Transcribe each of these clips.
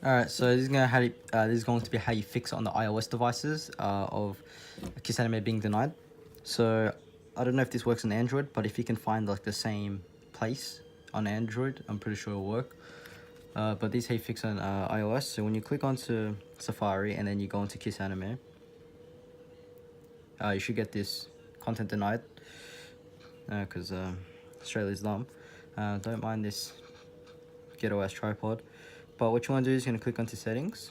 Alright, so this is going to be how you fix it on the iOS devices of Kiss Anime being denied. So I don't know if this works on Android, but if you can find like the same place on Android, I'm pretty sure it'll work. But this is how you fix on iOS. So when you click onto Safari and then you go into Kiss Anime, you should get this content denied because Australia's dumb. Don't mind this ghetto ass tripod. But what you want to do is you're going to click onto settings.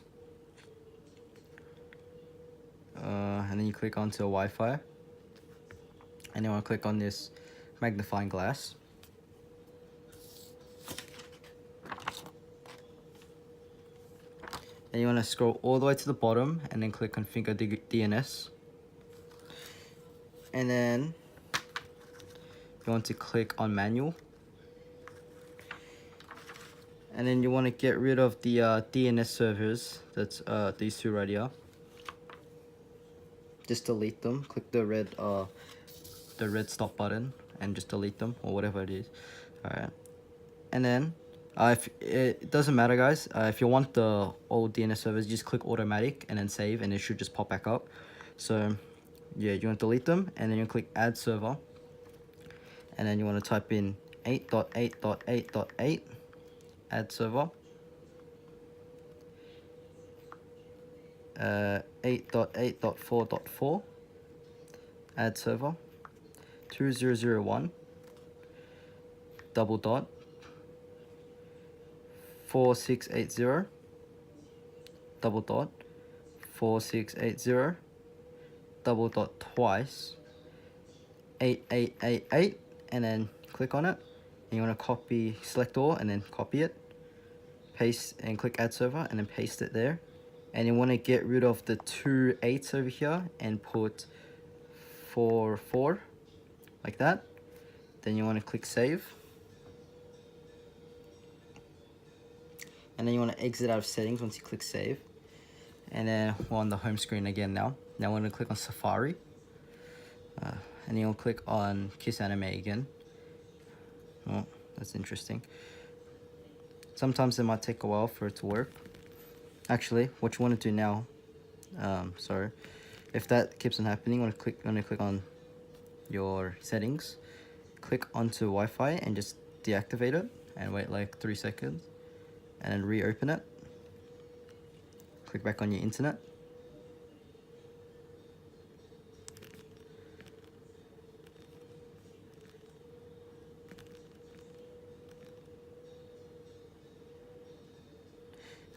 And then you click onto Wi-Fi. And you want to click on this magnifying glass. And you want to scroll all the way to the bottom and then click configure DNS. And then you want to click on manual. And then you want to get rid of the DNS servers. That's these two right here. Just delete them. Click the red stop button and just delete them or whatever it is. Alright. And then if it doesn't matter, guys. If you want the old DNS servers, just click automatic and then save, and it should just pop back up. So yeah, you want to delete them, and then you click add server, and then you want to type in 8.8.8.8. add server, 8.8.4.4, add server, 2001, double dot, 4680, double dot, 4680, double dot twice, 8888, and then click on it. And you want to copy, select all, and then copy it, paste, and click add server, and then paste it there. And you want to get rid of the 2 8s over here and put 4 4 like that. Then you want to click save, and then you want to exit out of settings once you click save. And then we're on the home screen again now. Now we're going to click on Safari, and you'll click on Kiss Anime again. Oh, that's interesting. Sometimes it might take a while for it to work. Actually, what you want to do now, sorry, if that keeps on happening, you want to click on your settings, click onto Wi-Fi and just deactivate it and wait like 3 seconds, and then reopen it. Click back on your internet.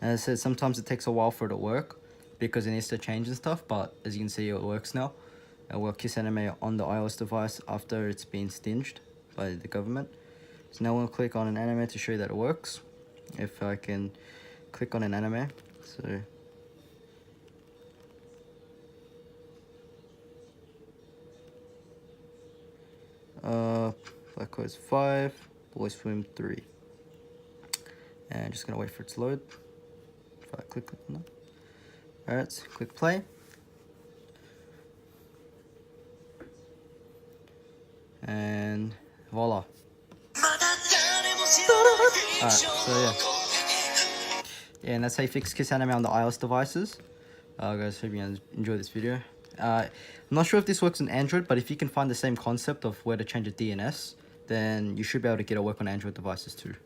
As I said, sometimes it takes a while for it to work because it needs to change and stuff, but as you can see, it works now. It will Kiss Anime on the iOS device after it's been stinged by the government. So now we'll click on an anime to show you that it works. If I can click on an anime, so Black Clothes 5, Boys Swim 3. And just gonna wait for it to load. If I click on that. Alright, so click play. And voila. Alright, so yeah. Yeah, and that's how you fix Kiss Anime on the iOS devices. Guys, hope you enjoyed this video. I'm not sure if this works on Android, but if you can find the same concept of where to change the DNS, then you should be able to get it work on Android devices too.